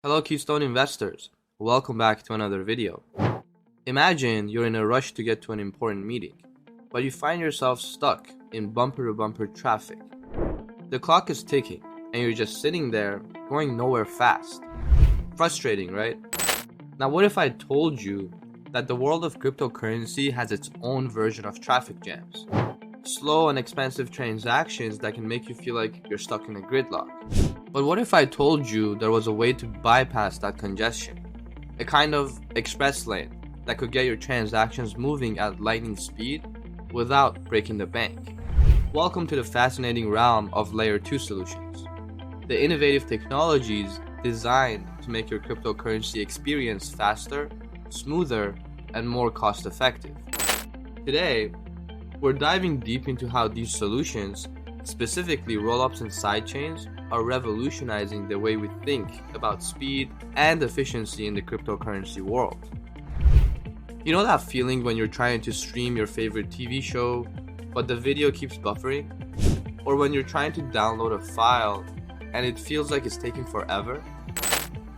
Hello Keystone investors, welcome back to another video. Imagine you're in a rush to get to an important meeting, but you find yourself stuck in bumper-to-bumper traffic. The clock is ticking and you're just sitting there going nowhere fast. Frustrating, right? Now what if I told you that the world of cryptocurrency has its own version of traffic jams? Slow and expensive transactions that can make you feel like you're stuck in a gridlock. But what if I told you there was a way to bypass that congestion? A kind of express lane that could get your transactions moving at lightning speed without breaking the bank. Welcome to the fascinating realm of Layer 2 solutions. The innovative technologies designed to make your cryptocurrency experience faster, smoother, and more cost-effective. Today, we're diving deep into how these solutions, specifically rollups and sidechains, are revolutionizing the way we think about speed and efficiency in the cryptocurrency world. You know that feeling when you're trying to stream your favorite TV show, but the video keeps buffering? Or when you're trying to download a file and it feels like it's taking forever?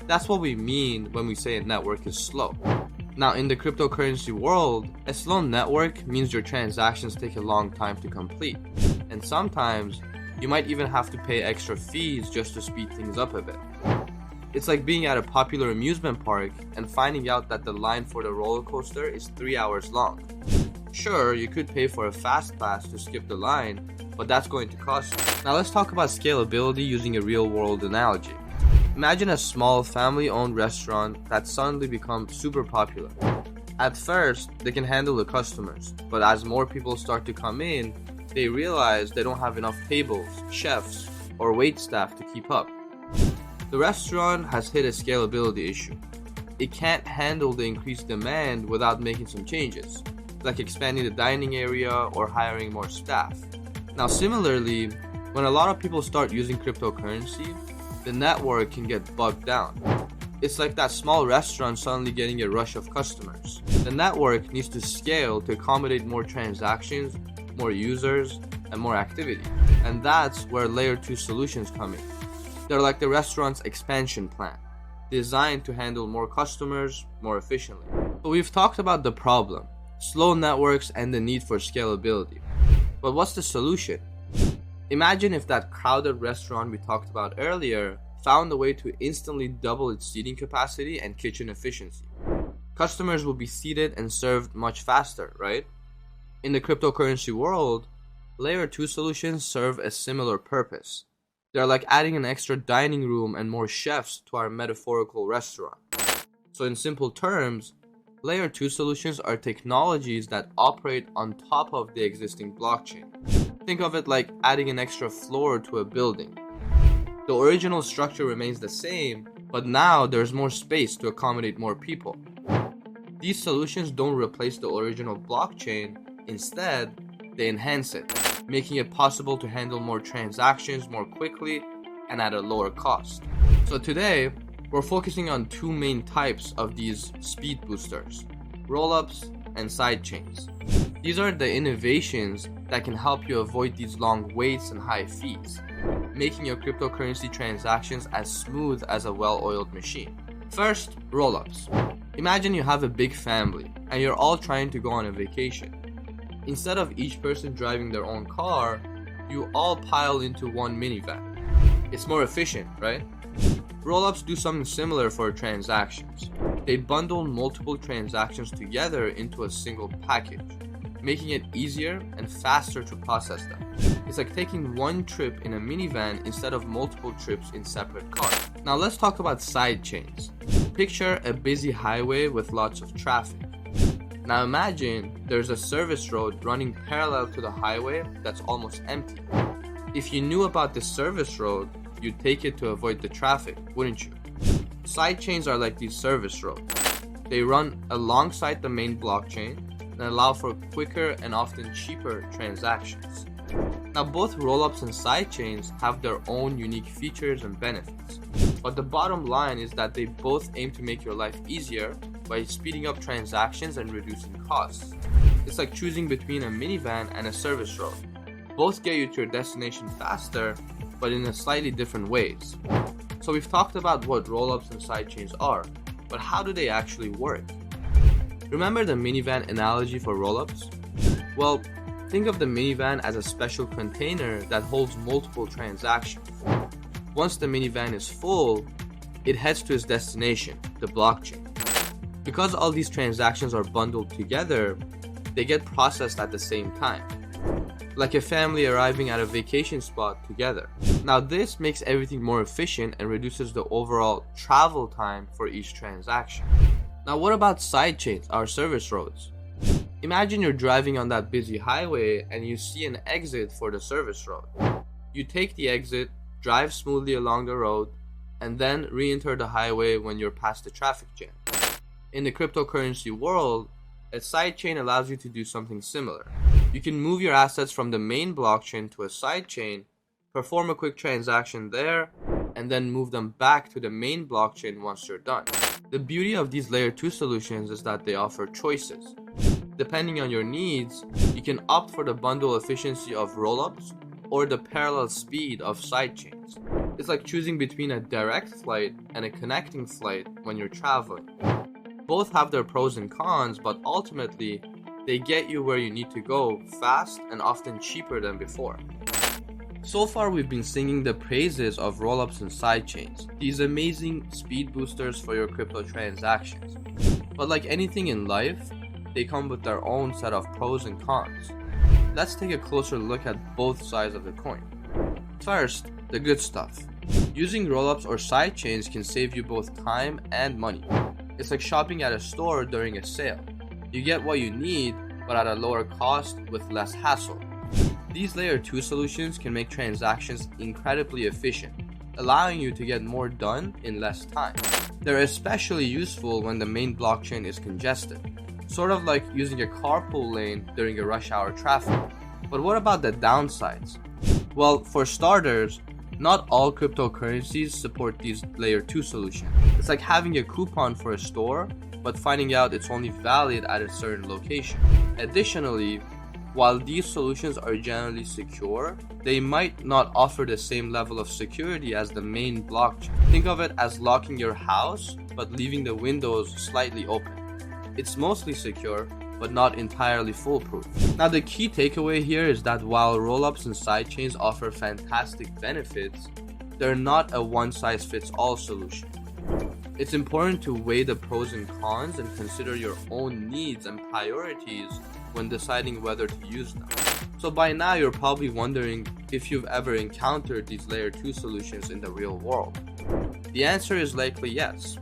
That's what we mean when we say a network is slow. Now, in the cryptocurrency world, a slow network means your transactions take a long time to complete, and sometimes you might even have to pay extra fees just to speed things up a bit. It's like being at a popular amusement park and finding out that the line for the roller coaster is 3 hours long. Sure, you could pay for a fast pass to skip the line, but that's going to cost you. Now let's talk about scalability using a real-world analogy. Imagine a small family-owned restaurant that suddenly becomes super popular. At first, they can handle the customers, but as more people start to come in, they realize they don't have enough tables, chefs, or wait staff to keep up. The restaurant has hit a scalability issue. It can't handle the increased demand without making some changes, like expanding the dining area or hiring more staff. Now similarly, when a lot of people start using cryptocurrency, the network can get bogged down. It's like that small restaurant suddenly getting a rush of customers. The network needs to scale to accommodate more transactions, more users, and more activity. And that's where Layer 2 solutions come in. They're like the restaurant's expansion plan, designed to handle more customers more efficiently. So we've talked about the problem, slow networks and the need for scalability. But what's the solution? Imagine if that crowded restaurant we talked about earlier found a way to instantly double its seating capacity and kitchen efficiency. Customers will be seated and served much faster, right? In the cryptocurrency world, Layer 2 solutions serve a similar purpose. They're like adding an extra dining room and more chefs to our metaphorical restaurant. So in simple terms, Layer 2 solutions are technologies that operate on top of the existing blockchain. Think of it like adding an extra floor to a building. The original structure remains the same, but now there's more space to accommodate more people. These solutions don't replace the original blockchain. Instead, they enhance it, making it possible to handle more transactions more quickly and at a lower cost. So today, we're focusing on two main types of these speed boosters, rollups and sidechains. These are the innovations that can help you avoid these long waits and high fees, making your cryptocurrency transactions as smooth as a well-oiled machine. First, rollups. Imagine you have a big family and you're all trying to go on a vacation. Instead of each person driving their own car, you all pile into one minivan. It's more efficient, right? Rollups do something similar for transactions. They bundle multiple transactions together into a single package, making it easier and faster to process them. It's like taking one trip in a minivan instead of multiple trips in separate cars. Now let's talk about sidechains. Picture a busy highway with lots of traffic. Now imagine there's a service road running parallel to the highway that's almost empty. If you knew about this service road, you'd take it to avoid the traffic, wouldn't you? Sidechains are like these service roads. They run alongside the main blockchain and allow for quicker and often cheaper transactions. Now both rollups and sidechains have their own unique features and benefits, but the bottom line is that they both aim to make your life easier by speeding up transactions and reducing costs. It's like choosing between a minivan and a service road. Both get you to your destination faster, but in a slightly different ways. So we've talked about what rollups and sidechains are, but how do they actually work? Remember the minivan analogy for rollups? Well, think of the minivan as a special container that holds multiple transactions. Once the minivan is full, it heads to its destination, the blockchain. Because all these transactions are bundled together, they get processed at the same time, like a family arriving at a vacation spot together. Now this makes everything more efficient and reduces the overall travel time for each transaction. Now what about sidechains, our service roads? Imagine you're driving on that busy highway and you see an exit for the service road. You take the exit, drive smoothly along the road, and then re-enter the highway when you're past the traffic jam. In the cryptocurrency world, a sidechain allows you to do something similar. You can move your assets from the main blockchain to a sidechain, perform a quick transaction there, and then move them back to the main blockchain once you're done. The beauty of these layer 2 solutions is that they offer choices. Depending on your needs, you can opt for the bundle efficiency of rollups or the parallel speed of sidechains. It's like choosing between a direct flight and a connecting flight when you're traveling. Both have their pros and cons, but ultimately, they get you where you need to go fast and often cheaper than before. So far, we've been singing the praises of rollups and sidechains, these amazing speed boosters for your crypto transactions. But like anything in life, they come with their own set of pros and cons. Let's take a closer look at both sides of the coin. First, the good stuff. Using rollups or sidechains can save you both time and money. It's like shopping at a store during a sale. You get what you need, but at a lower cost with less hassle. These layer 2 solutions can make transactions incredibly efficient, allowing you to get more done in less time. They're especially useful when the main blockchain is congested, sort of like using a carpool lane during a rush hour traffic. But what about the downsides? Well, for starters, not all cryptocurrencies support these layer 2 solutions. It's like having a coupon for a store, but finding out it's only valid at a certain location. Additionally, while these solutions are generally secure, they might not offer the same level of security as the main blockchain. Think of it as locking your house, but leaving the windows slightly open. It's mostly secure, but not entirely foolproof. Now the key takeaway here is that while rollups and sidechains offer fantastic benefits, they're not a one-size-fits-all solution. It's important to weigh the pros and cons and consider your own needs and priorities when deciding whether to use them. So by now you're probably wondering if you've ever encountered these layer 2 solutions in the real world. The answer is likely yes,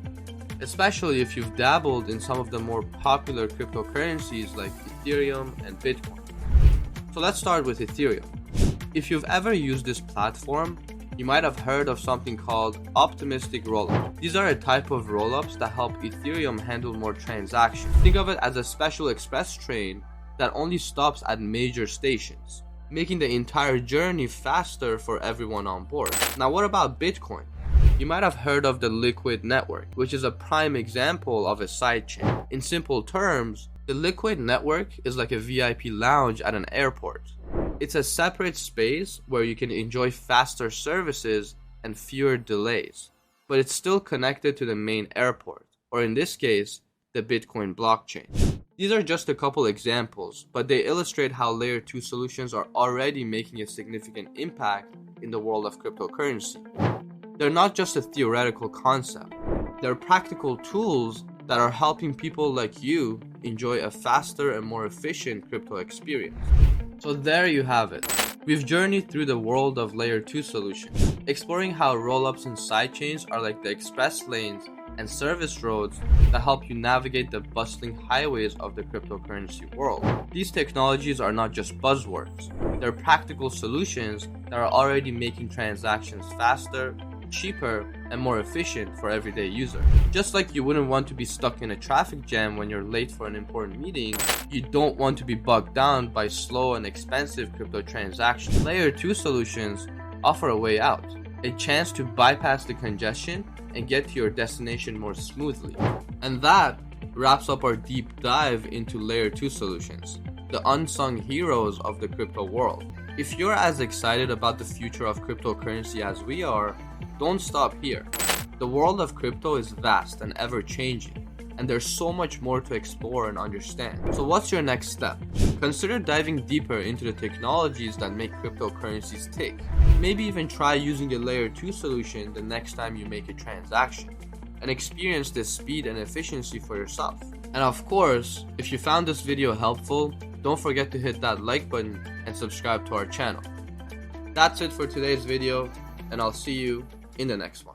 especially if you've dabbled in some of the more popular cryptocurrencies like Ethereum and Bitcoin. So let's start with Ethereum. If you've ever used this platform, you might have heard of something called optimistic rollups. These are a type of rollups that help Ethereum handle more transactions. Think of it as a special express train that only stops at major stations, making the entire journey faster for everyone on board. Now what about Bitcoin? You might have heard of the Liquid network, which is a prime example of a sidechain. In simple terms, the Liquid network is like a VIP lounge at an airport. It's a separate space where you can enjoy faster services and fewer delays, but it's still connected to the main airport, or in this case, the Bitcoin blockchain. These are just a couple examples, but they illustrate how layer 2 solutions are already making a significant impact in the world of cryptocurrency. They're not just a theoretical concept, they're practical tools that are helping people like you enjoy a faster and more efficient crypto experience. So there you have it. We've journeyed through the world of layer 2 solutions, exploring how rollups and sidechains are like the express lanes and service roads that help you navigate the bustling highways of the cryptocurrency world. These technologies are not just buzzwords, they're practical solutions that are already making transactions faster, cheaper, and more efficient for everyday users. Just like you wouldn't want to be stuck in a traffic jam when you're late for an important meeting, you don't want to be bogged down by slow and expensive crypto transactions. Layer 2 solutions offer a way out, a chance to bypass the congestion and get to your destination more smoothly. And that wraps up our deep dive into layer 2 solutions, the unsung heroes of the crypto world. If you're as excited about the future of cryptocurrency as we are, don't stop here. The world of crypto is vast and ever changing, and there's so much more to explore and understand. So what's your next step? Consider diving deeper into the technologies that make cryptocurrencies tick. Maybe even try using a layer 2 solution the next time you make a transaction, and experience this speed and efficiency for yourself. And of course, if you found this video helpful, don't forget to hit that like button and subscribe to our channel. That's it for today's video, and I'll see you in the next one.